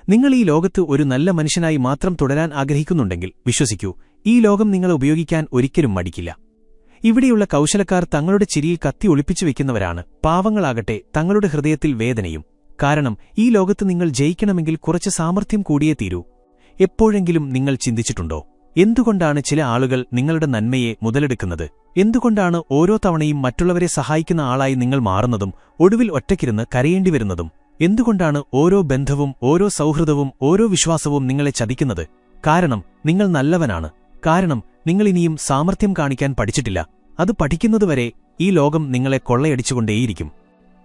നിങ്ങൾ ഈ ലോകത്ത് ഒരു നല്ല മനുഷ്യനായി മാത്രം തുടരാൻ ആഗ്രഹിക്കുന്നുണ്ടെങ്കിൽ വിശ്വസിക്കൂ, ഈ ലോകം നിങ്ങളെ ഉപയോഗിക്കാൻ ഒരിക്കലും മടിക്കില്ല. ഇവിടെയുള്ള കൗശലക്കാർ തങ്ങളുടെ ചിരിയിൽ കത്തി ഒളിപ്പിച്ചു വെക്കുന്നവരാണ്, പാവങ്ങളാകട്ടെ തങ്ങളുടെ ഹൃദയത്തിൽ വേദനയും. കാരണം ഈ ലോകത്ത് നിങ്ങൾ ജയിക്കണമെങ്കിൽ കുറച്ച് സാമർഥ്യം കൂടിയേ തീരൂ. എപ്പോഴെങ്കിലും നിങ്ങൾ ചിന്തിച്ചിട്ടുണ്ടോ, എന്തുകൊണ്ടാണ് ചില ആളുകൾ നിങ്ങളുടെ നന്മയെ മുതലെടുക്കുന്നത്? എന്തുകൊണ്ടാണ് ഓരോ തവണയും മറ്റുള്ളവരെ സഹായിക്കുന്ന ആളായി നിങ്ങൾ മാറുന്നതും ഒടുവിൽ ഒറ്റയ്ക്കിരുന്ന് കരയേണ്ടിവരുന്നതും? എന്തുകൊണ്ടാണ് ഓരോ ബന്ധവും ഓരോ സൗഹൃദവും ഓരോ വിശ്വാസവും നിങ്ങളെ ചതിക്കുന്നത്? കാരണം നിങ്ങൾ നല്ലവനാണ്. കാരണം നിങ്ങളിനിയും സാമർഥ്യം കാണിക്കാൻ പഠിച്ചിട്ടില്ല. അത് പഠിക്കുന്നതുവരെ ഈ ലോകം നിങ്ങളെ കൊള്ളയടിച്ചുകൊണ്ടേയിരിക്കും.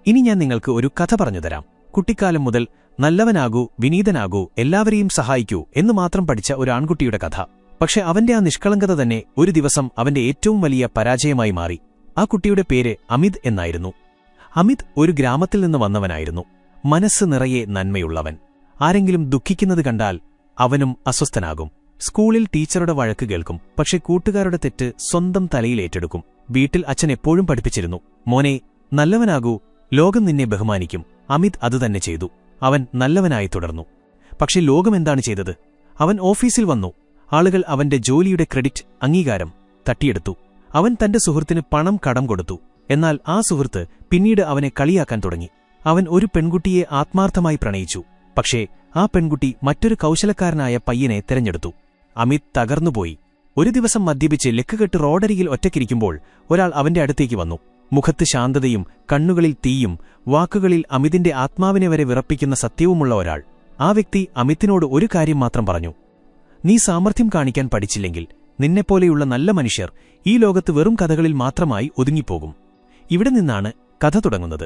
ഇനി ഞാൻ നിങ്ങൾക്ക് ഒരു കഥ പറഞ്ഞുതരാം. കുട്ടിക്കാലം മുതൽ നല്ലവനാകൂ, വിനീതനാകൂ, എല്ലാവരെയും സഹായിക്കൂ എന്ന് മാത്രം പഠിച്ച ഒരു ആൺകുട്ടിയുടെ കഥ. പക്ഷെ അവന്റെ ആ നിഷ്കളങ്കത തന്നെ ഒരു ദിവസം അവന്റെ ഏറ്റവും വലിയ പരാജയമായി മാറി. ആ കുട്ടിയുടെ പേര് അമിത് എന്നായിരുന്നു. അമിത് ഒരു ഗ്രാമത്തിൽ നിന്ന് വന്നവനായിരുന്നു. മനസ്സ് നിറയെ നന്മയുള്ളവൻ. ആരെങ്കിലും ദുഃഖിക്കുന്നത് കണ്ടാൽ അവനും അസ്വസ്ഥനാകും. സ്കൂളിൽ ടീച്ചറുടെ വഴക്ക് കേൾക്കും, പക്ഷെ കൂട്ടുകാരുടെ തെറ്റ് സ്വന്തം തലയിലേറ്റെടുക്കും. വീട്ടിൽ അച്ഛൻ എപ്പോഴും പഠിപ്പിച്ചിരുന്നു, മോനെ നല്ലവനാകൂ, ലോകം നിന്നെ ബഹുമാനിക്കും. അമിത് അതുതന്നെ ചെയ്തു. അവൻ നല്ലവനായി തുടർന്നു. പക്ഷെ ലോകമെന്താണ് ചെയ്തത്? അവൻ ഓഫീസിൽ വന്നു. ആളുകൾ അവന്റെ ജോലിയുടെ ക്രെഡിറ്റ്, അംഗീകാരം തട്ടിയെടുത്തു. അവൻ തന്റെ സുഹൃത്തിന് പണം കടം കൊടുത്തു. എന്നാൽ ആ സുഹൃത്ത് പിന്നീട് അവനെ കളിയാക്കാൻ തുടങ്ങി. അവൻ ഒരു പെൺകുട്ടിയെ ആത്മാർത്ഥമായി പ്രണയിച്ചു. പക്ഷേ ആ പെൺകുട്ടി മറ്റൊരു കൗശലക്കാരനായ പയ്യനെ തെരഞ്ഞെടുത്തു. അമിത് തകർന്നുപോയി. ഒരു ദിവസം മദ്യപിച്ച് ലക്കുകെട്ട് റോഡരികിൽ ഒറ്റയ്ക്കിരിക്കുമ്പോൾ ഒരാൾ അവന്റെ അടുത്തേക്ക് വന്നു. മുഖത്ത് ശാന്തതയും കണ്ണുകളിൽ തീയും വാക്കുകളിൽ അമിതിന്റെ ആത്മാവിനെ വരെ വിറപ്പിക്കുന്ന സത്യവുമുള്ള ഒരാൾ. ആ വ്യക്തി അമിതിനോട് ഒരു കാര്യം മാത്രം പറഞ്ഞു: നീ സാമർഥ്യം കാണിക്കാൻ പഠിച്ചില്ലെങ്കിൽ നിന്നെപ്പോലെയുള്ള നല്ല മനുഷ്യർ ഈ ലോകത്ത് വെറും കഥകളിൽ മാത്രമായി ഒതുങ്ങിപ്പോകും. ഇവിടെ നിന്നാണ് കഥ തുടങ്ങുന്നത്.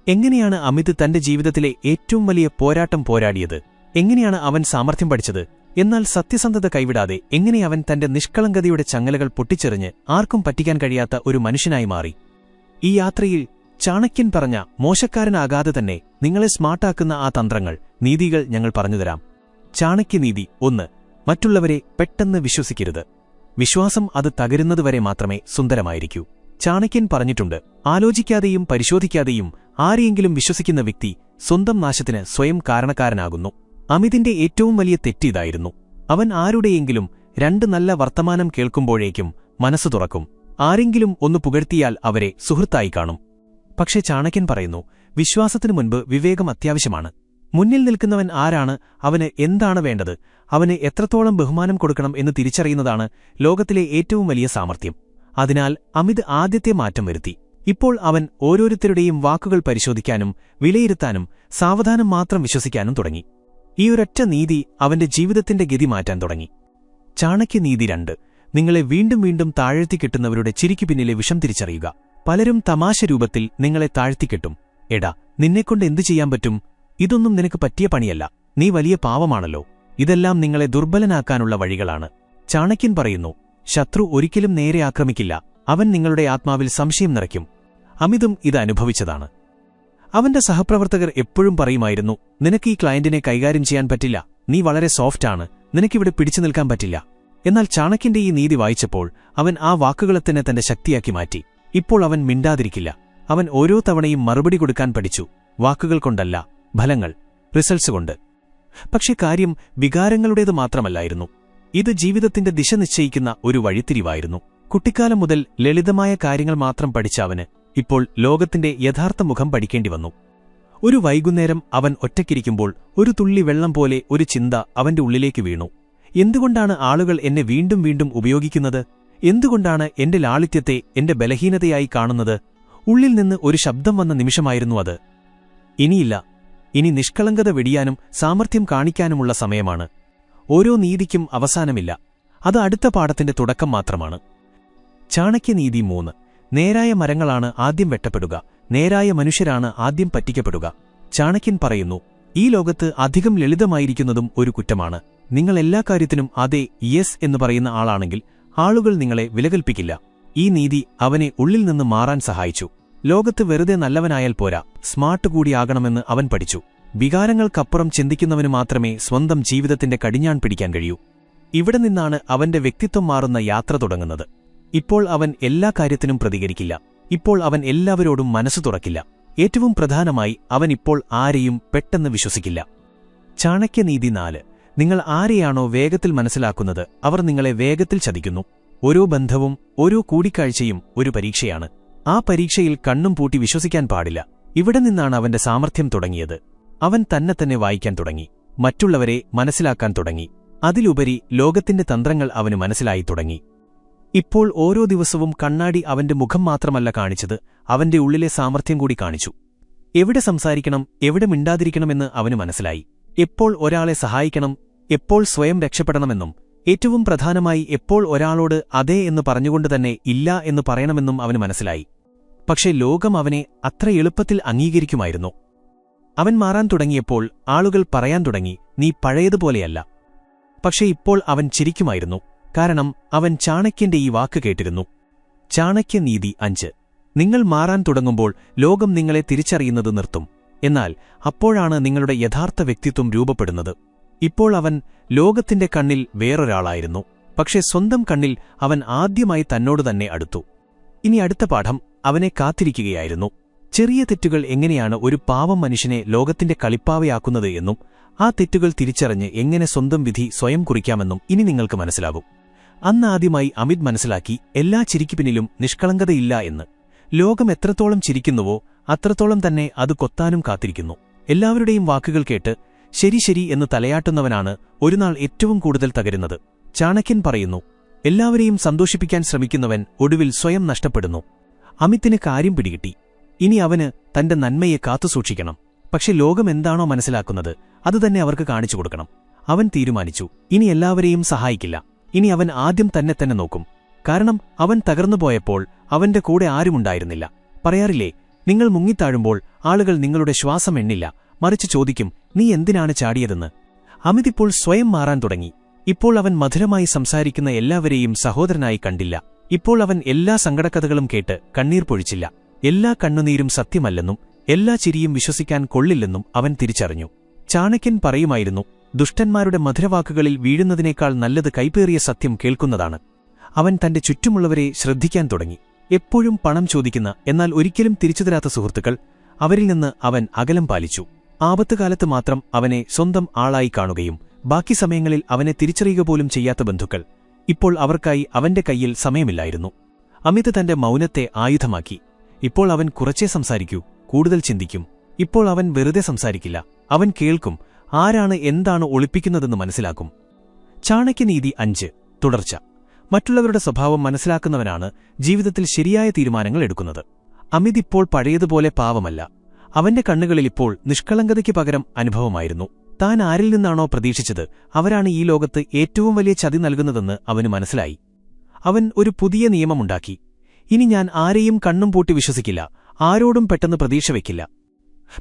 എങ്ങനെയാണ് അമിത് തന്റെ ജീവിതത്തിലെ ഏറ്റവും വലിയ പോരാട്ടം പോരാടിയത്? എങ്ങനെയാണ് അവൻ സാമർഥ്യം പഠിച്ചത്? എന്നാൽ സത്യസന്ധത കൈവിടാതെ എങ്ങനെ അവൻ തന്റെ നിഷ്കളങ്കതയുടെ ചങ്ങലകൾ പൊട്ടിച്ചെറിഞ്ഞ് ആർക്കും പറ്റിക്കാൻ കഴിയാത്ത ഒരു മനുഷ്യനായി മാറി? ഈ യാത്രയിൽ ചാണക്യൻ പറഞ്ഞ മോശക്കാരനാകാതെ തന്നെ നിങ്ങളെ സ്മാർട്ടാക്കുന്ന ആ തന്ത്രങ്ങൾ, നീതികൾ ഞങ്ങൾ പറഞ്ഞുതരാം. ചാണക്യനീതി 1. മറ്റുള്ളവരെ പെട്ടെന്ന് വിശ്വസിക്കരുത്. വിശ്വാസം അത് തകരുന്നതുവരെ മാത്രമേ സുന്ദരമായിരിക്കൂ. ചാണക്യൻ പറഞ്ഞിട്ടുണ്ട്, ആലോചിക്കാതെയും പരിശോധിക്കാതെയും ആരെയെങ്കിലും വിശ്വസിക്കുന്ന വ്യക്തി സ്വന്തം നാശത്തിന് സ്വയം കാരണക്കാരനാകുന്നു. അമിതിന്റെ ഏറ്റവും വലിയ തെറ്റിതായിരുന്നു. അവൻ ആരുടെയെങ്കിലും 2 നല്ല വർത്തമാനം കേൾക്കുമ്പോഴേക്കും മനസ്സു തുറക്കും. ആരെങ്കിലും ഒന്ന് പുകഴ്ത്തിയാൽ അവരെ സുഹൃത്തായി കാണും. പക്ഷേ ചാണക്യൻ പറയുന്നു, വിശ്വാസത്തിനു മുൻപ് വിവേകം അത്യാവശ്യമാണ്. മുന്നിൽ നിൽക്കുന്നവൻ ആരാണ്, അവന് എന്താണ് വേണ്ടത്, അവന് എത്രത്തോളം ബഹുമാനം കൊടുക്കണം എന്ന് തിരിച്ചറിയുന്നതാണ് ലോകത്തിലെ ഏറ്റവും വലിയ സാമർഥ്യം. അതിനാൽ അമിത് ആദ്യത്തെ മാറ്റം വരുത്തി. ഇപ്പോൾ അവൻ ഓരോരുത്തരുടെയും വാക്കുകൾ പരിശോധിക്കാനും വിലയിരുത്താനും സാവധാനം മാത്രം വിശ്വസിക്കാനും തുടങ്ങി. ഈ ഒരൊറ്റ നീതി അവന്റെ ജീവിതത്തിന്റെ ഗതി മാറ്റാൻ തുടങ്ങി. ചാണക്യനീതി 2. നിങ്ങളെ വീണ്ടും വീണ്ടും താഴ്ത്തിക്കെട്ടുന്നവരുടെ ചിരിക്കു പിന്നിലെ വിഷം തിരിച്ചറിയുക. പലരും തമാശ രൂപത്തിൽ നിങ്ങളെ താഴ്ത്തിക്കെട്ടും. എടാ, നിന്നെക്കൊണ്ട് എന്തു ചെയ്യാൻ പറ്റും? ഇതൊന്നും നിനക്ക് പറ്റിയ പണിയല്ല. നീ വലിയ പാവമാണല്ലോ. ഇതെല്ലാം നിങ്ങളെ ദുർബലനാക്കാനുള്ള വഴികളാണ്. ചാണക്യൻ പറയുന്നു, ശത്രു ഒരിക്കലും നേരെ ആക്രമിക്കില്ല. അവൻ നിങ്ങളുടെ ആത്മാവിൽ സംശയം നിറയ്ക്കും. അമിതും ഇത് അനുഭവിച്ചതാണ്. അവന്റെ സഹപ്രവർത്തകർ എപ്പോഴും പറയുമായിരുന്നു, നിനക്ക് ഈ ക്ലയന്റിനെ കൈകാര്യം ചെയ്യാൻ പറ്റില്ല, നീ വളരെ സോഫ്റ്റാണ്, നിനക്കിവിടെ പിടിച്ചു നിൽക്കാൻ പറ്റില്ല. എന്നാൽ ചാണക്യന്റെ ഈ നീതി വായിച്ചപ്പോൾ അവൻ ആ വാക്കുകളെ തന്നെ തന്റെ ശക്തിയാക്കി മാറ്റി. ഇപ്പോൾ അവൻ മിണ്ടാതിരിക്കില്ല. അവൻ ഓരോ തവണയും മറുപടി കൊടുക്കാൻ പഠിച്ചു. വാക്കുകൾ കൊണ്ടല്ല, ഫലങ്ങൾ, റിസൾട്ട്സ് കൊണ്ട്. പക്ഷെ കാര്യം വികാരങ്ങളുടേത് മാത്രമല്ലായിരുന്നു. ഇത് ജീവിതത്തിന്റെ ദിശ നിശ്ചയിക്കുന്ന ഒരു വഴിത്തിരിവായിരുന്നു. കുട്ടിക്കാലം മുതൽ ലളിതമായ കാര്യങ്ങൾ മാത്രം പഠിച്ച അവന് ഇപ്പോൾ ലോകത്തിന്റെ യഥാർത്ഥ മുഖം പഠിക്കേണ്ടി വന്നു. ഒരു വൈകുന്നേരം അവൻ ഒറ്റയ്ക്കിരിക്കുമ്പോൾ ഒരു തുള്ളി വെള്ളം പോലെ ഒരു ചിന്ത അവന്റെ ഉള്ളിലേക്ക് വീണു. എന്തുകൊണ്ടാണ് ആളുകൾ എന്നെ വീണ്ടും വീണ്ടും ഉപയോഗിക്കുന്നത്? എന്തുകൊണ്ടാണ് എന്റെ ലാളിത്യത്തെ എന്റെ ബലഹീനതയായി കാണുന്നത്? ഉള്ളിൽ നിന്ന് ഒരു ശബ്ദം വന്ന നിമിഷമായിരുന്നു അത്. ഇനിയില്ല, ഇനി നിഷ്കളങ്കത വെടിയാനും സാമർഥ്യം കാണിക്കാനുമുള്ള സമയമാണ്. ഓരോ നീതിക്കും അവസാനമില്ല. അത് അടുത്ത പാഠത്തിന്റെ തുടക്കം മാത്രമാണ്. ചാണക്യനീതി 3. നേരായ മരങ്ങളാണ് ആദ്യം വെട്ടപ്പെടുക, നേരായ മനുഷ്യരാണ് ആദ്യം പറ്റിക്കപ്പെടുക. ചാണക്യൻ പറയുന്നു, ഈ ലോകത്ത് അധികം ലളിതമായിരിക്കുന്നതും ഒരു കുറ്റമാണ്. നിങ്ങൾ എല്ലാ കാര്യത്തിനും അതെ, യെസ് എന്ന് പറയുന്ന ആളാണെങ്കിൽ ആളുകൾ നിങ്ങളെ വിലകൽപ്പിക്കില്ല. ഈ നീതി അവനെ ഉള്ളിൽ നിന്ന് മാറാൻ സഹായിച്ചു. ലോകത്ത് വെറുതെ നല്ലവനായാൽ പോരാ, സ്മാർട്ട് കൂടിയാകണമെന്ന് അവൻ പഠിച്ചു. വികാരങ്ങൾക്കപ്പുറം ചിന്തിക്കുന്നവന് മാത്രമേ സ്വന്തം ജീവിതത്തിന്റെ കടിഞ്ഞാൺ പിടിക്കാൻ കഴിയൂ. ഇവിടെ നിന്നാണ് അവന്റെ വ്യക്തിത്വം മാറുന്ന യാത്ര തുടങ്ങുന്നത്. ഇപ്പോൾ അവൻ എല്ലാ കാര്യത്തിനും പ്രതികരിക്കില്ല. ഇപ്പോൾ അവൻ എല്ലാവരോടും മനസ്സു തുറക്കില്ല. ഏറ്റവും പ്രധാനമായി അവൻ ഇപ്പോൾ ആരെയും പെട്ടെന്ന് വിശ്വസിക്കില്ല. ചാണക്യനീതി 4. നിങ്ങൾ ആരെയാണോ വേഗത്തിൽ മനസ്സിലാക്കുന്നത് അവർ നിങ്ങളെ വേഗത്തിൽ ചതിക്കുന്നു. ഓരോ ബന്ധവും ഓരോ കൂടിക്കാഴ്ചയും ഒരു പരീക്ഷയാണ്. ആ പരീക്ഷയിൽ കണ്ണും പൂട്ടി വിശ്വസിക്കാൻ പാടില്ല. ഇവിടെ നിന്നാണ് അവന്റെ സാമർഥ്യം തുടങ്ങിയത്. അവൻ തന്നെ വായിക്കാൻ തുടങ്ങി, മറ്റുള്ളവരെ മനസ്സിലാക്കാൻ തുടങ്ങി. അതിലുപരി ലോകത്തിന്റെ തന്ത്രങ്ങൾ അവന് മനസ്സിലായി തുടങ്ങി. ഇപ്പോൾ ഓരോ ദിവസവും കണ്ണാടി അവന്റെ മുഖം മാത്രമല്ല കാണിച്ചത്, അവന്റെ ഉള്ളിലെ സാമർഥ്യം കൂടി കാണിച്ചു. എവിടെ സംസാരിക്കണം, എവിടെ മിണ്ടാതിരിക്കണമെന്ന് അവന് മനസ്സിലായി. എപ്പോൾ ഒരാളെ സഹായിക്കണം, എപ്പോൾ സ്വയം രക്ഷപ്പെടണമെന്നും ഏറ്റവും പ്രധാനമായി എപ്പോൾ ഒരാളോട് അതെ എന്ന് പറഞ്ഞുകൊണ്ടുതന്നെ ഇല്ല എന്ന് പറയണമെന്നും അവന് മനസ്സിലായി. പക്ഷേ ലോകം അവനെ അത്ര എളുപ്പത്തിൽ അംഗീകരിക്കുമായിരുന്നു. അവൻ മാറാൻ തുടങ്ങിയപ്പോൾ ആളുകൾ പറയാൻ തുടങ്ങി, നീ പഴയതുപോലെയല്ല. പക്ഷേ ഇപ്പോൾ അവൻ ചിരിക്കുമായിരുന്നു, കാരണം അവൻ ചാണക്യന്റെ ഈ വാക്ക് കേട്ടിരുന്നു. ചാണക്യനീതി 5. നിങ്ങൾ മാറാൻ തുടങ്ങുമ്പോൾ ലോകം നിങ്ങളെ തിരിച്ചറിയുന്നത് നിർത്തും. എന്നാൽ അപ്പോഴാണ് നിങ്ങളുടെ യഥാർത്ഥ വ്യക്തിത്വം രൂപപ്പെടുന്നത്. ഇപ്പോൾ അവൻ ലോകത്തിന്റെ കണ്ണിൽ വേറൊരാളായിരുന്നു, പക്ഷേ സ്വന്തം കണ്ണിൽ അവൻ ആദ്യമായി തന്നോട് തന്നെ അടുത്തു. ഇനി അടുത്ത പാഠം അവനെ കാത്തിരിക്കുകയായിരുന്നു. ചെറിയ തെറ്റുകൾ എങ്ങനെയാണ് ഒരു പാവം മനുഷ്യനെ ലോകത്തിന്റെ കളിപ്പാവയാക്കുന്നത് എന്നും ആ തെറ്റുകൾ തിരിച്ചറിഞ്ഞ് എങ്ങനെ സ്വന്തം വിധി സ്വയം കുറിക്കാമെന്നും ഇനി നിങ്ങൾക്ക് മനസ്സിലാകും. അന്നാദ്യമായി അമിത് മനസ്സിലാക്കി, എല്ലാ ചിരിക്കുപിന്നിലും നിഷ്കളങ്കതയില്ല എന്ന്. ലോകം എത്രത്തോളം ചിരിക്കുന്നുവോ അത്രത്തോളം തന്നെ അത് കൊത്താനും കാത്തിരിക്കുന്നു. എല്ലാവരുടെയും വാക്കുകൾ കേട്ട് ശരി ശരി എന്ന് തലയാട്ടുന്നവനാണ് ഒരുനാൾ ഏറ്റവും കൂടുതൽ തകരുന്നത്. ചാണക്യൻ പറയുന്നു, എല്ലാവരെയും സന്തോഷിപ്പിക്കാൻ ശ്രമിക്കുന്നവൻ ഒടുവിൽ സ്വയം നഷ്ടപ്പെടുന്നു. അമിത്തിന് കാര്യം പിടികിട്ടി. ഇനി അവന് തന്റെ നന്മയെ കാത്തുസൂക്ഷിക്കണം. പക്ഷെ ലോകം എന്താണോ മനസ്സിലാക്കുന്നത് അതുതന്നെ അവർക്ക് കാണിച്ചു കൊടുക്കണം. അവൻ തീരുമാനിച്ചു, ഇനി എല്ലാവരെയും സഹായിക്കില്ല. ഇനി അവൻ ആദ്യം തന്നെ നോക്കും. കാരണം അവൻ തകർന്നുപോയപ്പോൾ അവന്റെ കൂടെ ആരുമുണ്ടായിരുന്നില്ല. പറയാറില്ലേ, നിങ്ങൾ മുങ്ങിത്താഴുമ്പോൾ ആളുകൾ നിങ്ങളുടെ ശ്വാസം എണ്ണില്ല, മറിച്ച് ചോദിക്കും, നീ എന്തിനാണ് ചാടിയതെന്ന്. അമിതിപ്പോൾ സ്വയം മാറാൻ തുടങ്ങി. ഇപ്പോൾ അവൻ മധുരമായി സംസാരിക്കുന്ന എല്ലാവരെയും സഹോദരനായി കണ്ടില്ല. ഇപ്പോൾ അവൻ എല്ലാ സങ്കടക്കഥകളും കേട്ട് കണ്ണീർ പൊഴിച്ചില്ല. എല്ലാ കണ്ണുനീരും സത്യമല്ലെന്നും എല്ലാ ചിരിയും വിശ്വസിക്കാൻ കൊള്ളില്ലെന്നും അവൻ തിരിച്ചറിഞ്ഞു. ചാണക്യൻ പറയുമായിരുന്നു, ദുഷ്ടന്മാരുടെ മധുരവാക്കുകളിൽ വീഴുന്നതിനേക്കാൾ നല്ലത് കൈപ്പേറിയ സത്യം കേൾക്കുന്നതാണ്. അവൻ തന്റെ ചുറ്റുമുള്ളവരെ ശ്രദ്ധിക്കാൻ തുടങ്ങി. എപ്പോഴും പണം ചോദിക്കുന്ന എന്നാൽ ഒരിക്കലും തിരിച്ചുതരാത്ത സുഹൃത്തുക്കൾ, അവരിൽ നിന്ന് അവൻ അകലം പാലിച്ചു. ആപത്തുകാലത്ത് മാത്രം അവനെ സ്വന്തം ആളായി കാണുകയും ബാക്കി സമയങ്ങളിൽ അവനെ തിരിച്ചറിയുക പോലും ചെയ്യാത്ത ബന്ധുക്കൾ. ഇപ്പോൾ അവർക്കായി അവന്റെ കയ്യിൽ സമയമില്ലായിരുന്നു. അമിത് തന്റെ മൗനത്തെ ആയുധമാക്കി. ഇപ്പോൾ അവൻ കുറച്ചേ സംസാരിക്കൂ, കൂടുതൽ ചിന്തിക്കും. ഇപ്പോൾ അവൻ വെറുതെ സംസാരിക്കില്ല, അവൻ കേൾക്കും. ആരാണ് എന്താണ് ഒളിപ്പിക്കുന്നതെന്ന് മനസ്സിലാക്കും. ചാണക്യനീതി 5. തുടർച്ച. മറ്റുള്ളവരുടെ സ്വഭാവം മനസ്സിലാക്കുന്നവനാണ് ജീവിതത്തിൽ ശരിയായ തീരുമാനങ്ങൾ എടുക്കുന്നത്. അമിത് ഇപ്പോൾ പഴയതുപോലെ പാവമല്ല. അവന്റെ കണ്ണുകളിൽ ഇപ്പോൾ നിഷ്കളങ്കതയ്ക്ക് പകരം അനുഭവമായിരുന്നു. താൻ ആരിൽ നിന്നാണോ പ്രതീക്ഷിച്ചത് അവരാണ് ഈ ലോകത്ത് ഏറ്റവും വലിയ ചതി നൽകുന്നതെന്ന് അവന് മനസ്സിലായി. അവൻ ഒരു പുതിയ നിയമമുണ്ടാക്കി. ഇനി ഞാൻ ആരെയും കണ്ണും പൂട്ടി വിശ്വസിക്കില്ല, ആരോടും പെട്ടെന്ന് പ്രതീക്ഷ വയ്ക്കില്ല.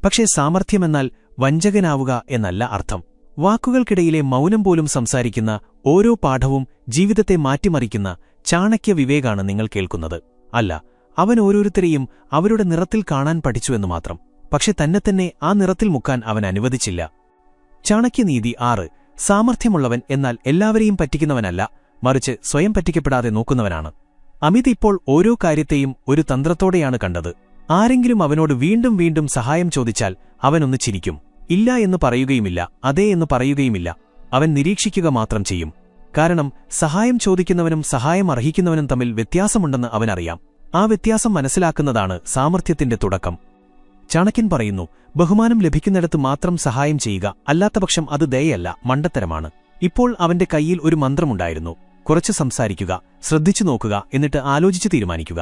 പക്ഷേ സാമർഥ്യമെന്നാൽ വഞ്ചകനാവുക എന്നല്ല അർത്ഥം. വാക്കുകൾക്കിടയിലെ മൗനം പോലും സംസാരിക്കുന്ന ഓരോ പാഠവും ജീവിതത്തെ മാറ്റിമറിക്കുന്ന ചാണക്യ വിവേകാണ് നിങ്ങൾ കേൾക്കുന്നത്. അല്ല, അവൻ ഓരോരുത്തരെയും അവരുടെ നിറത്തിൽ കാണാൻ പഠിച്ചുവെന്നു മാത്രം. പക്ഷെ തന്നെ ആ നിറത്തിൽ മുക്കാൻ അവൻ അനുവദിച്ചില്ല. ചാണക്യനീതി 6. സാമർഥ്യമുള്ളവൻ എന്നാൽ എല്ലാവരെയും പറ്റിക്കുന്നവനല്ല, മറിച്ച് സ്വയം പറ്റിക്കപ്പെടാതെ നോക്കുന്നവനാണ്. അമിത് ഇപ്പോൾ ഓരോ കാര്യത്തെയും ഒരു തന്ത്രത്തോടെയാണ് കണ്ടത്. ആരെങ്കിലും അവനോട് വീണ്ടും വീണ്ടും സഹായം ചോദിച്ചാൽ അവനൊന്ന് ചിരിക്കും. ഇല്ല എന്ന് പറയുകയുമില്ല, അതേ എന്ന് പറയുകയുമില്ല. അവൻ നിരീക്ഷിക്കുക മാത്രം ചെയ്യും. കാരണം സഹായം ചോദിക്കുന്നവനും സഹായം അർഹിക്കുന്നവനും തമ്മിൽ വ്യത്യാസമുണ്ടെന്ന് അവനറിയാം. ആ വ്യത്യാസം മനസ്സിലാക്കുന്നതാണ് സാമർഥ്യത്തിന്റെ തുടക്കം. ചാണക്യൻ പറയുന്നു, ബഹുമാനം ലഭിക്കുന്നിടത്ത് മാത്രം സഹായം ചെയ്യുക, അല്ലാത്തപക്ഷം അത് ദയയല്ല, മണ്ടത്തരമാണ്. ഇപ്പോൾ അവന്റെ കയ്യിൽ ഒരു മന്ത്രമുണ്ടായിരുന്നു. കുറച്ച് സംസാരിക്കുക, ശ്രദ്ധിച്ചു നോക്കുക, എന്നിട്ട് ആലോചിച്ച് തീരുമാനിക്കുക.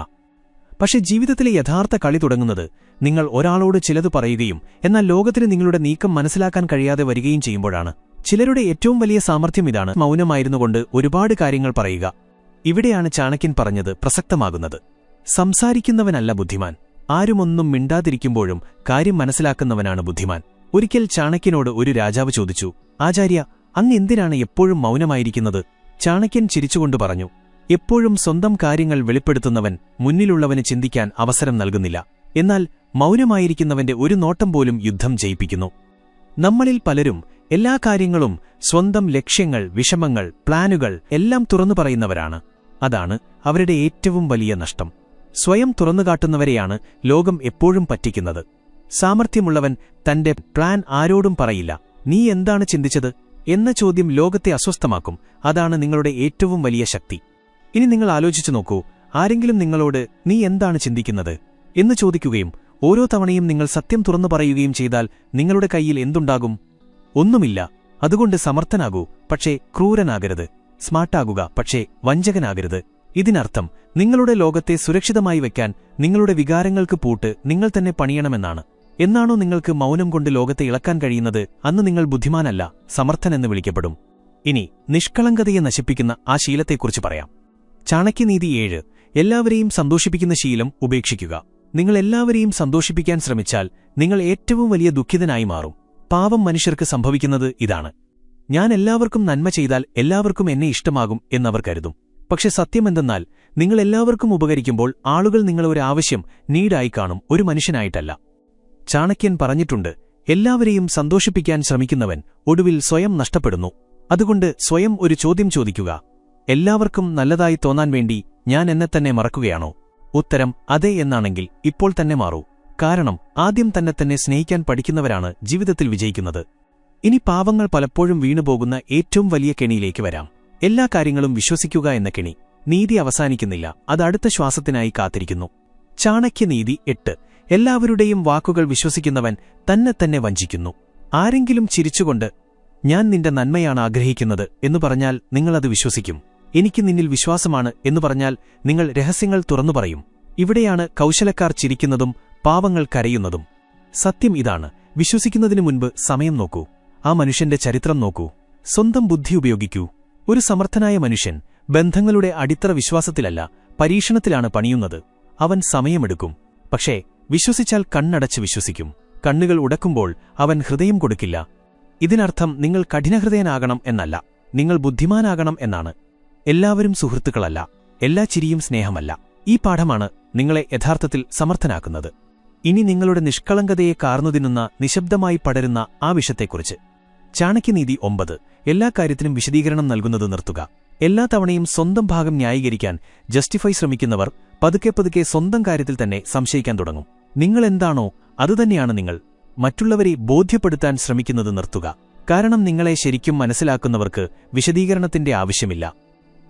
പക്ഷെ ജീവിതത്തിലെ യഥാർത്ഥ കളി തുടങ്ങുന്നത് നിങ്ങൾ ഒരാളോട് ചിലത് പറയുകയും എന്നാൽ ലോകത്തിന് നിങ്ങളുടെ നീക്കം മനസ്സിലാക്കാൻ കഴിയാതെ വരികയും ചെയ്യുമ്പോഴാണ്. ചിലരുടെ ഏറ്റവും വലിയ സാമർഥ്യം ഇതാണ്, മൗനമായിരുന്നുകൊണ്ട് ഒരുപാട് കാര്യങ്ങൾ പറയുക. ഇവിടെയാണ് ചാണക്യൻ പറഞ്ഞത് പ്രസക്തമാകുന്നത്. സംസാരിക്കുന്നവനല്ല ബുദ്ധിമാൻ, ആരുമൊന്നും മിണ്ടാതിരിക്കുമ്പോഴും കാര്യം മനസ്സിലാക്കുന്നവനാണ് ബുദ്ധിമാൻ. ഒരിക്കൽ ചാണക്യനോട് ഒരു രാജാവ് ചോദിച്ചു, ആചാര്യ, അങ്ങ് എന്തിനാണ് എപ്പോഴും മൗനമായിരിക്കുന്നത്? ചാണക്യൻ ചിരിച്ചുകൊണ്ട് പറഞ്ഞു, എപ്പോഴും സ്വന്തം കാര്യങ്ങൾ വെളിപ്പെടുത്തുന്നവൻ മുന്നിലുള്ളവന് ചിന്തിക്കാൻ അവസരം നൽകുന്നില്ല. എന്നാൽ മൗനമായിരിക്കുന്നവന്റെ ഒരു നോട്ടം പോലും യുദ്ധം ജയിപ്പിക്കുന്നു. നമ്മളിൽ പലരും എല്ലാ കാര്യങ്ങളും, സ്വന്തം ലക്ഷ്യങ്ങൾ, വിഷമങ്ങൾ, പ്ലാനുകൾ എല്ലാം തുറന്നു പറയുന്നവരാണ്. അതാണ് അവരുടെ ഏറ്റവും വലിയ നഷ്ടം. സ്വയം തുറന്നുകാട്ടുന്നവരെയാണ് ലോകം എപ്പോഴും പറ്റിക്കുന്നത്. സാമർഥ്യമുള്ളവൻ തന്റെ പ്ലാൻ ആരോടും പറയില്ല, നീ എന്താണ് ചിന്തിച്ചത് എന്ന ചോദ്യം ലോകത്തെ അസ്വസ്ഥമാക്കും. അതാണ് നിങ്ങളുടെ ഏറ്റവും വലിയ ശക്തി. ഇനി നിങ്ങൾ ആലോചിച്ചു നോക്കൂ, ആരെങ്കിലും നിങ്ങളോട് നീ എന്താണ് ചിന്തിക്കുന്നത് എന്ന് ചോദിക്കുകയും ഓരോ തവണയും നിങ്ങൾ സത്യം തുറന്നു പറയുകയും ചെയ്താൽ നിങ്ങളുടെ കയ്യിൽ എന്തുണ്ടാകും? ഒന്നുമില്ല. അതുകൊണ്ട് സമർത്ഥനാകൂ, പക്ഷേ ക്രൂരനാകരുത്. സ്മാർട്ടാകുക, പക്ഷേ വഞ്ചകനാകരുത്. ഇതിനർത്ഥം നിങ്ങളുടെ ലോകത്തെ സുരക്ഷിതമായി വയ്ക്കാൻ നിങ്ങളുടെ വികാരങ്ങൾക്ക് പൂട്ട് നിങ്ങൾ തന്നെ പണിയണമെന്നാണ്. എന്നാണോ നിങ്ങൾക്ക് മൗനം കൊണ്ട് ലോകത്തെ ഇളക്കാൻ കഴിയുന്നത്, അന്ന് നിങ്ങൾ ബുദ്ധിമാനല്ല, സമർത്ഥനെന്ന് വിളിക്കപ്പെടും. ഇനി നിഷ്കളങ്കതയെ നശിപ്പിക്കുന്ന ആ ശീലത്തെക്കുറിച്ച് പറയാം. ചാണക്യനീതി 7. എല്ലാവരെയും സന്തോഷിപ്പിക്കുന്ന ശീലം ഉപേക്ഷിക്കുക. നിങ്ങൾ എല്ലാവരെയും സന്തോഷിപ്പിക്കാൻ ശ്രമിച്ചാൽ നിങ്ങൾ ഏറ്റവും വലിയ ദുഃഖിതനായി മാറും. പാവം മനുഷ്യർക്ക് സംഭവിക്കുന്നത് ഇതാണ്. ഞാൻ എല്ലാവർക്കും നന്മ ചെയ്താൽ എല്ലാവർക്കും എന്നെ ഇഷ്ടമാകും എന്നവർ കരുതും. പക്ഷെ സത്യമെന്തെന്നാൽ നിങ്ങൾ എല്ലാവർക്കും ഉപകരിക്കുമ്പോൾ ആളുകൾ നിങ്ങളെ ഒരു ആവശ്യം, നീഡായി കാണും, ഒരു മനുഷ്യനായിട്ടല്ല. ചാണക്യൻ പറഞ്ഞിട്ടുണ്ട്, എല്ലാവരെയും സന്തോഷിപ്പിക്കാൻ ശ്രമിക്കുന്നവൻ ഒടുവിൽ സ്വയം നഷ്ടപ്പെടുന്നു. അതുകൊണ്ട് സ്വയം ഒരു ചോദ്യം ചോദിക്കുക: എല്ലാവർക്കും നല്ലതായി തോന്നാൻ വേണ്ടി ഞാൻ എന്നെത്തന്നെ മറക്കുകയാണോ? ഉത്തരം അതെ എന്നാണെങ്കിൽ ഇപ്പോൾ തന്നെ മാറൂ. കാരണം ആദ്യം തന്നെ സ്നേഹിക്കാൻ പഠിക്കുന്നവരാണ് ജീവിതത്തിൽ വിജയിക്കുന്നത്. ഇനി പാവങ്ങൾ പലപ്പോഴും വീണുപോകുന്ന ഏറ്റവും വലിയ കെണിയിലേക്ക് വരാം. എല്ലാ കാര്യങ്ങളും വിശ്വസിക്കുക എന്ന കെണി. നീതി അവസാനിക്കുന്നില്ല, അത് അടുത്ത ശ്വാസത്തിനായി കാത്തിരിക്കുന്നു. ചാണക്യനീതി 8. എല്ലാവരുടെയും വാക്കുകൾ വിശ്വസിക്കുന്നവൻ തന്നെ വഞ്ചിക്കുന്നു. ആരെങ്കിലും ചിരിച്ചുകൊണ്ട് ഞാൻ നിന്റെ നന്മയാണ് ആഗ്രഹിക്കുന്നത് എന്ന് പറഞ്ഞാൽ നിങ്ങളത് വിശ്വസിക്കും. എനിക്ക് നിന്നിൽ വിശ്വാസമാണ് എന്ന് പറഞ്ഞാൽ നിങ്ങൾ രഹസ്യങ്ങൾ തുറന്നു പറയും. ഇവിടെയാണ് കൗശലക്കാർ ചിരിക്കുന്നതും പാവങ്ങൾ കരയുന്നതും. സത്യം ഇതാണ്: വിശ്വസിക്കുന്നതിനു മുൻപ് സമയം നോക്കൂ, ആ മനുഷ്യന്റെ ചരിത്രം നോക്കൂ, സ്വന്തം ബുദ്ധി ഉപയോഗിക്കൂ. ഒരു സമർത്ഥനായ മനുഷ്യൻ ബന്ധങ്ങളുടെ അടിത്തറ വിശ്വാസത്തിലല്ല, പരീക്ഷണത്തിലാണ് പണിയുന്നത്. അവൻ സമയമെടുക്കും, പക്ഷേ വിശ്വസിച്ചാൽ കണ്ണടച്ച് വിശ്വസിക്കും. കണ്ണുകൾ ഉടക്കുമ്പോൾ അവൻ ഹൃദയം കൊടുക്കില്ല. ഇതിനർത്ഥം നിങ്ങൾ കഠിനഹൃദയനാകണം എന്നല്ല, നിങ്ങൾ ബുദ്ധിമാനാകണം എന്നാണ്. എല്ലാവരും സുഹൃത്തുക്കളല്ല, എല്ലാ ചിരിയും സ്നേഹമല്ല. ഈ പാഠമാണ് നിങ്ങളെ യഥാർത്ഥത്തിൽ സമർത്ഥനാക്കുന്നത്. ഇനി നിങ്ങളുടെ നിഷ്കളങ്കതയെ കാർന്നുതിന്നുന്ന, നിശബ്ദമായി പടരുന്ന ആ വിഷത്തെക്കുറിച്ച്. ചാണക്യനീതി 9. എല്ലാ കാര്യത്തിനും വിശദീകരണം നൽകുന്നത് നിർത്തുക. എല്ലാ തവണയും സ്വന്തം ഭാഗം ന്യായീകരിക്കാൻ ജസ്റ്റിഫൈ ശ്രമിക്കുന്നവർ പതുക്കെ സ്വന്തം കാര്യത്തിൽ തന്നെ സംശയിക്കാൻ തുടങ്ങും. നിങ്ങളെന്താണോ അതുതന്നെയാണ് നിങ്ങൾ. മറ്റുള്ളവരെ ബോധ്യപ്പെടുത്താൻ ശ്രമിക്കുന്നത് നിർത്തുക. കാരണം നിങ്ങളെ ശരിക്കും മനസ്സിലാക്കുന്നവർക്ക് വിശദീകരണത്തിന്റെ ആവശ്യമില്ല.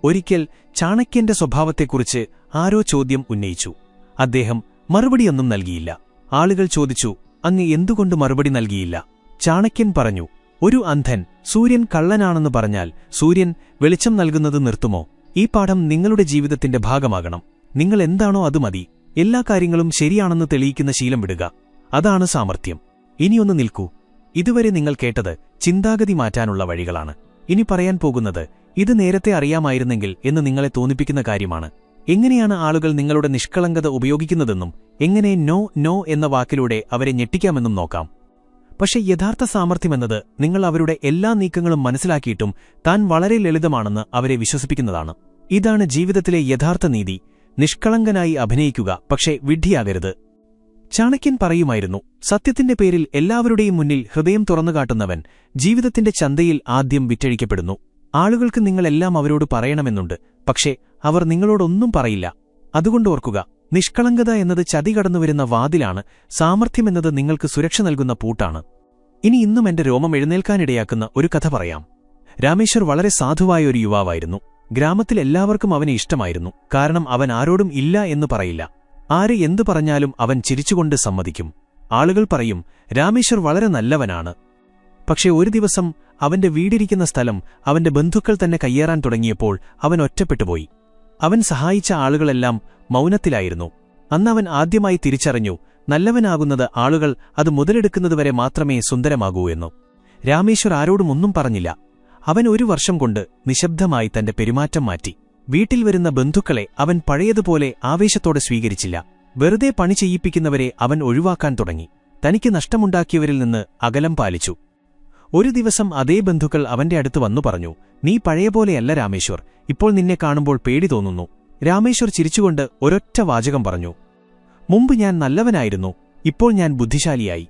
ഒരിക്കൽ ചാണക്യന്റെ സ്വഭാവത്തെക്കുറിച്ച് ആരോ ചോദ്യം ഉന്നയിച്ചു. അദ്ദേഹം മറുപടിയൊന്നും നൽകിയില്ല. ആളുകൾ ചോദിച്ചു, അങ്ങ് എന്തുകൊണ്ട് മറുപടി നൽകിയില്ല? ചാണക്യൻ പറഞ്ഞു, ഒരു അന്ധൻ സൂര്യൻ കള്ളനാണെന്ന് പറഞ്ഞാൽ സൂര്യൻ വെളിച്ചം നൽകുന്നത് നിർത്തുമോ? ഈ പാഠം നിങ്ങളുടെ ജീവിതത്തിന്റെ ഭാഗമാകണം. നിങ്ങൾ എന്താണോ അത് മതി. എല്ലാ കാര്യങ്ങളും ശരിയാണെന്ന് തെളിയിക്കുന്ന ശീലം വിടുക. അതാണ് സാമർത്ഥ്യം. ഇനിയൊന്ന് നിൽക്കൂ. ഇതുവരെ നിങ്ങൾ കേട്ടത് ചിന്താഗതി മാറ്റാനുള്ള വഴികളാണ്. ഇനി പറയാൻ പോകുന്നത് ഇത് നേരത്തെ അറിയാമായിരുന്നെങ്കിൽ എന്ന് നിങ്ങളെ തോന്നിപ്പിക്കുന്ന കാര്യമാണ്. എങ്ങനെയാണ് ആളുകൾ നിങ്ങളുടെ നിഷ്കളങ്കത ഉപയോഗിക്കുന്നതെന്നും എങ്ങനെ നോ എന്ന വാക്കിലൂടെ അവരെ ഞെട്ടിക്കാമെന്നും നോക്കാം. പക്ഷേ യഥാർത്ഥ സാമർത്ഥ്യമെന്നത് നിങ്ങൾ അവരുടെ എല്ലാ നീക്കങ്ങളും മനസ്സിലാക്കിയിട്ടും താൻ വളരെ ലളിതമാണെന്ന് അവരെ വിശ്വസിപ്പിക്കുന്നതാണ്. ഇതാണ് ജീവിതത്തിലെ യഥാർത്ഥ നീതി. നിഷ്കളങ്കനായി അഭിനയിക്കുക, പക്ഷേ വിഡ്ഢിയാകരുത്. ചാണക്യൻ പറയുമായിരുന്നു, സത്യത്തിന്റെ പേരിൽ എല്ലാവരുടെയും മുന്നിൽ ഹൃദയം തുറന്നുകാട്ടുന്നവൻ ജീവിതത്തിന്റെ ചന്തയിൽ ആദ്യം വിറ്റഴിക്കപ്പെടുന്നു. ആളുകൾക്ക് നിങ്ങളെല്ലാം അവരോട് പറയണമെന്നുണ്ട്, പക്ഷേ അവർ നിങ്ങളോടൊന്നും പറയില്ല. അതുകൊണ്ട് ഓർക്കുക, നിഷ്കളങ്കത എന്നത് ചതി കടന്നുവരുന്ന വാതിലാണ്, സാമർത്ഥ്യമെന്നത് നിങ്ങൾക്ക് സുരക്ഷ നൽകുന്ന പൂട്ടാണ്. ഇനി ഇന്നും എന്റെ രോമം എഴുന്നേൽക്കാനിടയാക്കുന്ന ഒരു കഥ പറയാം. രാമേശ്വർ വളരെ സാധുവായ ഒരു യുവാവായിരുന്നു. ഗ്രാമത്തിൽ എല്ലാവർക്കും അവനെ ഇഷ്ടമായിരുന്നു. കാരണം അവൻ ആരോടും ഇല്ല എന്ന് പറയില്ല. ആര് എന്തു പറഞ്ഞാലും അവൻ ചിരിച്ചുകൊണ്ട് സമ്മതിക്കും. ആളുകൾ പറയും, രാമേശ്വർ വളരെ നല്ലവനാണ്. പക്ഷേ ഒരു ദിവസം അവന്റെ വീടിരിക്കുന്ന സ്ഥലം അവന്റെ ബന്ധുക്കൾ തന്നെ കയ്യേറാൻ തുടങ്ങിയപ്പോൾ അവൻ ഒറ്റപ്പെട്ടുപോയി. അവൻ സഹായിച്ച ആളുകളെല്ലാം മൗനത്തിലായിരുന്നു. അന്നവൻ ആദ്യമായി തിരിച്ചറിഞ്ഞു, നല്ലവനാകുന്നത് ആളുകൾ അത് മുതലെടുക്കുന്നതുവരെ മാത്രമേ സുന്ദരമാകൂ എന്നു. രാമേശ്വർ ആരോടും ഒന്നും പറഞ്ഞില്ല. അവൻ ഒരു വർഷം കൊണ്ട് നിശബ്ദമായി തന്റെ പെരുമാറ്റം മാറ്റി. വീട്ടിൽ വരുന്ന ബന്ധുക്കളെ അവൻ പഴയതുപോലെ ആവേശത്തോടെ സ്വീകരിച്ചില്ല. വെറുതെ പണി ചെയ്യിപ്പിക്കുന്നവരെ അവൻ ഒഴിവാക്കാൻ തുടങ്ങി. തനിക്ക് നഷ്ടമുണ്ടാക്കിയവരിൽ നിന്ന് അകലം പാലിച്ചു. ഒരു ദിവസം അതേ ബന്ധുക്കൾ അവന്റെ അടുത്ത് വന്നു പറഞ്ഞു, നീ പഴയപോലെയല്ല രാമേശ്വർ, ഇപ്പോൾ നിന്നെ കാണുമ്പോൾ പേടി തോന്നുന്നു. രാമേശ്വർ ചിരിച്ചുകൊണ്ട് ഒരൊറ്റ വാചകം പറഞ്ഞു, മുമ്പ് ഞാൻ നല്ലവനായിരുന്നു, ഇപ്പോൾ ഞാൻ ബുദ്ധിശാലിയായി.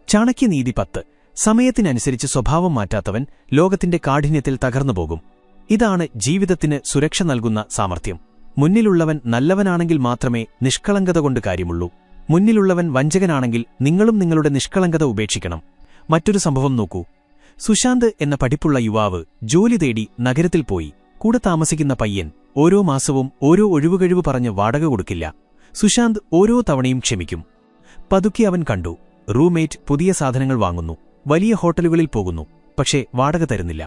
ചാണക്യനീതി 10. സമയത്തിനനുസരിച്ച് സ്വഭാവം മാറ്റാത്തവൻ ലോകത്തിന്റെ കാഠിന്യത്തിൽ തകർന്നുപോകും. ഇതാണ് ജീവിതത്തിന് സുരക്ഷ നൽകുന്ന സാമർത്ഥ്യം. മുന്നിലുള്ളവൻ നല്ലവനാണെങ്കിൽ മാത്രമേ നിഷ്കളങ്കത കൊണ്ട് കാര്യമുള്ളൂ. മുന്നിലുള്ളവൻ വഞ്ചകനാണെങ്കിൽ നിങ്ങളും നിങ്ങളുടെ നിഷ്കളങ്കത ഉപേക്ഷിക്കണം. മറ്റൊരു സംഭവം നോക്കൂ. സുശാന്ത് എന്ന പഠിപ്പുള്ള യുവാവ് ജോലി തേടി നഗരത്തിൽ പോയി. കൂടെ താമസിക്കുന്ന പയ്യൻ ഓരോ മാസവും ഓരോ ഒഴിവുകഴിവ് പറഞ്ഞ് വാടക കൊടുക്കില്ല. സുശാന്ത് ഓരോ തവണയും ക്ഷമിക്കും. പതുക്കെ അവൻ കണ്ടു, റൂംമേറ്റ് പുതിയ സാധനങ്ങൾ വാങ്ങുന്നു, വലിയ ഹോട്ടലുകളിൽ പോകുന്നു, പക്ഷേ വാടക തരുന്നില്ല.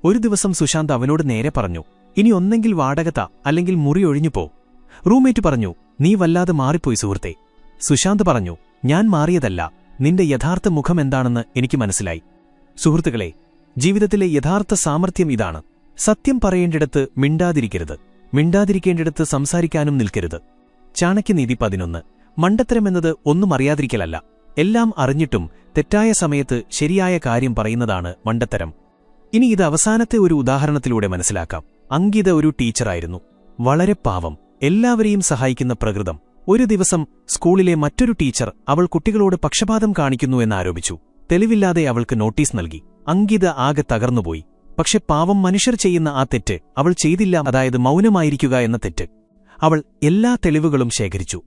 ഒരു ദിവസം സുശാന്ത് അവനോട് നേരെ പറഞ്ഞു, ഇനി ഒന്നെങ്കിൽ വാടക താ, അല്ലെങ്കിൽ മുറി ഒഴിഞ്ഞുപോ. റൂംമേറ്റ് പറഞ്ഞു, നീ വല്ലാതെ മാറിപ്പോയി സുഹൃത്തേ. സുശാന്ത് പറഞ്ഞു, ഞാൻ മാറിയതല്ല, നിന്റെ യഥാർത്ഥ മുഖമെന്താണെന്ന് എനിക്ക് മനസ്സിലായി. സുഹൃത്തുക്കളെ, ജീവിതത്തിലെ യഥാർത്ഥ സാമർത്ഥ്യം ഇതാണ്. സത്യം പറയേണ്ടിടത്ത് മിണ്ടാതിരിക്കരുത്, മിണ്ടാതിരിക്കേണ്ടിടത്ത് സംസാരിക്കാനും നിൽക്കരുത്. ചാണക്യനീതി 11. മണ്ടത്തരമെന്നത് ഒന്നും അറിയാതിരിക്കലല്ല, എല്ലാം അറിഞ്ഞിട്ടും തെറ്റായ സമയത്ത് ശരിയായ കാര്യം പറയുന്നതാണ് മണ്ടത്തരം. ഇനി ഇത് അവസാനത്തെ ഒരു ഉദാഹരണത്തിലൂടെ മനസ്സിലാക്കാം. അങ്കിത ഒരു ടീച്ചറായിരുന്നു. വളരെ പാവം, എല്ലാവരെയും സഹായിക്കുന്ന പ്രകൃതം. ഒരു ദിവസം സ്കൂളിലെ മറ്റൊരു ടീച്ചർ അവൾ കുട്ടികളോട് പക്ഷപാതം കാണിക്കുന്നു എന്നാരോപിച്ചു. തെളിവില്ലാതെ അവൾക്ക് നോട്ടീസ് നൽകി. അങ്കിത ആകെ തകർന്നുപോയി. പക്ഷെ പാവം മനുഷ്യർ ചെയ്യുന്ന ആ തെറ്റ് അവൾ ചെയ്തില്ല, അതായത് മൗനമായിരിക്കുക എന്ന തെറ്റ്. അവൾ എല്ലാ തെളിവുകളും ശേഖരിച്ചു.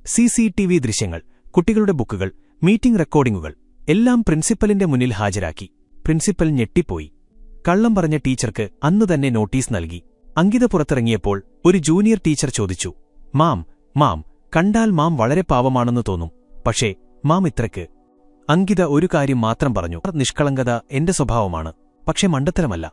CCTV ദൃശ്യങ്ങൾ, കുട്ടികളുടെ ബുക്കുകൾ, മീറ്റിംഗ് റെക്കോർഡിംഗുകൾ എല്ലാം പ്രിൻസിപ്പലിന്റെ മുന്നിൽ ഹാജരാക്കി. പ്രിൻസിപ്പൽ ഞെട്ടിപ്പോയി. കള്ളം പറഞ്ഞ ടീച്ചർക്ക് അന്നുതന്നെ നോട്ടീസ് നൽകി. അങ്കിത പുറത്തിറങ്ങിയപ്പോൾ ഒരു ജൂനിയർ ടീച്ചർ ചോദിച്ചു, മാം കണ്ടാൽ മാം വളരെ പാവമാണെന്ന് തോന്നും, പക്ഷേ മാം ഇത്രയ്ക്ക്. അങ്കിത ഒരു കാര്യം മാത്രം പറഞ്ഞു, നിഷ്കളങ്കത എന്റെ സ്വഭാവമാണ്, പക്ഷെ മണ്ടത്തരമല്ല.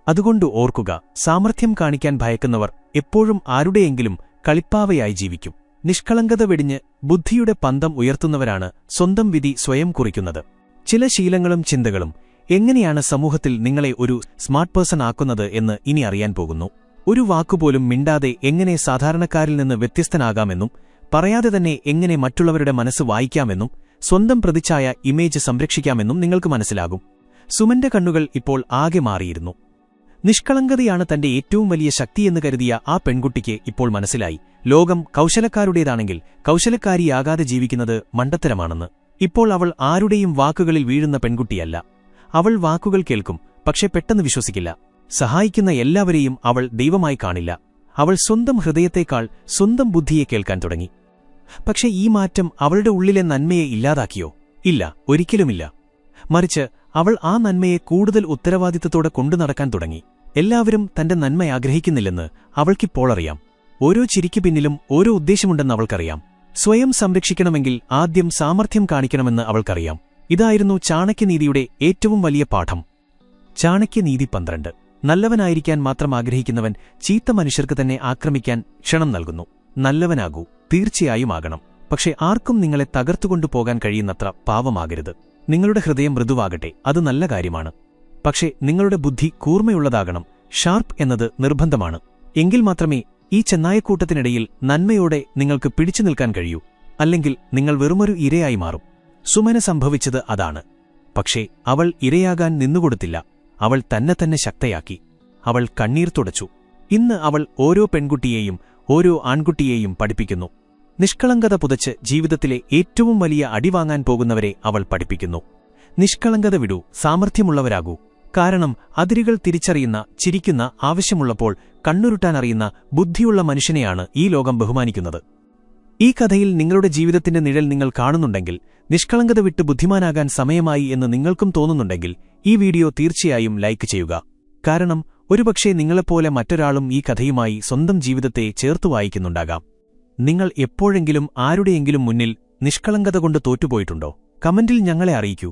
അതുകൊണ്ട് ഓർക്കുക, സാമർത്ഥ്യം കാണിക്കാൻ ഭയക്കുന്നവർ എപ്പോഴും ആരുടെയെങ്കിലും കളിപ്പാവയായി ജീവിക്കും. നിഷ്കളങ്കത വെടിഞ്ഞ് ബുദ്ധിയുടെ പന്തം ഉയർത്തുന്നവരാണ് സ്വന്തം വിധി സ്വയം കുറിക്കുന്നത്. ചില ശീലങ്ങളും ചിന്തകളും എങ്ങനെയാണ് സമൂഹത്തിൽ നിങ്ങളെ ഒരു സ്മാർട്ട് പേഴ്സൺ ആക്കുന്നത് എന്ന് ഇനി അറിയാൻ പോകുന്നു. ഒരു വാക്കുപോലും മിണ്ടാതെ എങ്ങനെ സാധാരണക്കാരിൽ നിന്ന് വ്യത്യസ്തനാകാമെന്നും, പറയാതെ തന്നെ എങ്ങനെ മറ്റുള്ളവരുടെ മനസ്സ് വായിക്കാമെന്നും, സ്വന്തം പ്രതിച്ഛായ ഇമേജ് സംരക്ഷിക്കാമെന്നും നിങ്ങൾക്ക് മനസ്സിലാകും. സുമന്റെ കണ്ണുകൾ ഇപ്പോൾ ആകെ മാറിയിരുന്നു. നിഷ്കളങ്കതയാണ് തന്റെ ഏറ്റവും വലിയ ശക്തിയെന്ന് കരുതിയ ആ പെൺകുട്ടിക്ക് ഇപ്പോൾ മനസ്സിലായി, ലോകം കൗശലക്കാരുടേതാണെങ്കിൽ കൗശലക്കാരിയാകാതെ ജീവിക്കുന്നത് മണ്ടത്തരമാണെന്ന്. ഇപ്പോൾ അവൾ ആരുടെയും വാക്കുകളിൽ വീഴുന്ന പെൺകുട്ടിയല്ല. അവൾ വാക്കുകൾ കേൾക്കും, പക്ഷെ പെട്ടെന്ന് വിശ്വസിക്കില്ല. സഹായിക്കുന്ന എല്ലാവരെയും അവൾ ദൈവമായി കാണില്ല. അവൾ സ്വന്തം ഹൃദയത്തേക്കാൾ സ്വന്തം ബുദ്ധിയെ കേൾക്കാൻ തുടങ്ങി. പക്ഷെ ഈ മാറ്റം അവളുടെ ഉള്ളിലെ നന്മയെ ഇല്ലാതാക്കിയോ? ഇല്ല, ഒരിക്കലുമില്ല. മറിച്ച് അവൾ ആ നന്മയെ കൂടുതൽ ഉത്തരവാദിത്തത്തോടെ കൊണ്ടുനടക്കാൻ തുടങ്ങി. എല്ലാവരും തന്റെ നന്മ ആഗ്രഹിക്കുന്നില്ലെന്ന് അവൾക്കിപ്പോൾ അറിയാം. ഓരോ ചിരിക്കു പിന്നിലും ഓരോ ഉദ്ദേശമുണ്ടെന്ന് അവൾക്കറിയാം. സ്വയം സംരക്ഷിക്കണമെങ്കിൽ ആദ്യം സാമർത്ഥ്യം കാണിക്കണമെന്ന് അവൾക്കറിയാം. ഇതായിരുന്നു ചാണക്യനീതിയുടെ ഏറ്റവും വലിയ പാഠം. ചാണക്യനീതി 12. നല്ലവനായിരിക്കാൻ മാത്രം ആഗ്രഹിക്കുന്നവൻ ചീത്ത മനുഷ്യർക്ക് തന്നെ ആക്രമിക്കാൻ ക്ഷണം നൽകുന്നു. നല്ലവനാകൂ, തീർച്ചയായും ആകണം. പക്ഷെ ആർക്കും നിങ്ങളെ തകർത്തുകൊണ്ടുപോകാൻ കഴിയുന്നത്ര പാവമാകരുത്. നിങ്ങളുടെ ഹൃദയം മൃദുവാകട്ടെ, അത് നല്ല കാര്യമാണ്. പക്ഷേ നിങ്ങളുടെ ബുദ്ധി കൂർമ്മയുള്ളതാകണം. ഷാർപ്പ് എന്നത് നിർബന്ധമാണ്. എങ്കിൽ മാത്രമേ ഈ ചെന്നായക്കൂട്ടത്തിനിടയിൽ നന്മയോടെ നിങ്ങൾക്ക് പിടിച്ചു നിൽക്കാൻ കഴിയൂ. അല്ലെങ്കിൽ നിങ്ങൾ വെറുമൊരു ഇരയായി മാറും. സുമന സംഭവിച്ചത് അതാണ്. പക്ഷേ അവൾ ഇരയാകാൻ നിന്നുകൊടുത്തില്ല. അവൾ തന്നെ ശക്തയാക്കി. അവൾ കണ്ണീർ തുടച്ചു. ഇന്ന് അവൾ ഓരോ പെൺകുട്ടിയെയും ഓരോ ആൺകുട്ടിയെയും പഠിപ്പിക്കുന്നു. നിഷ്കളങ്കത പുതച്ച് ജീവിതത്തിലെ ഏറ്റവും വലിയ അടിവാങ്ങാൻ പോകുന്നവരെ അവൾ പഠിപ്പിക്കുന്നു. നിഷ്കളങ്കത വിടൂ, സാമർത്ഥ്യമുള്ളവരാകൂ. കാരണം അതിരുകൾ തിരിച്ചറിയുന്ന, ചിരിക്കുന്ന, ആവശ്യമുള്ളപ്പോൾ കണ്ണുരുട്ടാനറിയുന്ന ബുദ്ധിയുള്ള മനുഷ്യനെയാണ് ഈ ലോകം ബഹുമാനിക്കുന്നത്. ഈ കഥയിൽ നിങ്ങളുടെ ജീവിതത്തിന്റെ നിഴൽ നിങ്ങൾ കാണുന്നുണ്ടെങ്കിൽ, നിഷ്കളങ്കത വിട്ട് ബുദ്ധിമാനാകാൻ സമയമായി എന്ന് നിങ്ങൾക്കും തോന്നുന്നുണ്ടെങ്കിൽ, ഈ വീഡിയോ തീർച്ചയായും ലൈക്ക് ചെയ്യുക. കാരണം ഒരുപക്ഷേ നിങ്ങളെപ്പോലെ മറ്റൊരാളും ഈ കഥയുമായി സ്വന്തം ജീവിതത്തെ ചേർത്തു വായിക്കുന്നുണ്ടാകാം. നിങ്ങൾ എപ്പോഴെങ്കിലും ആരുടെയെങ്കിലും മുന്നിൽ നിഷ്കളങ്കത കൊണ്ട് തോറ്റുപോയിട്ടുണ്ടോ? കമന്റിൽ ഞങ്ങളെ അറിയിക്കൂ.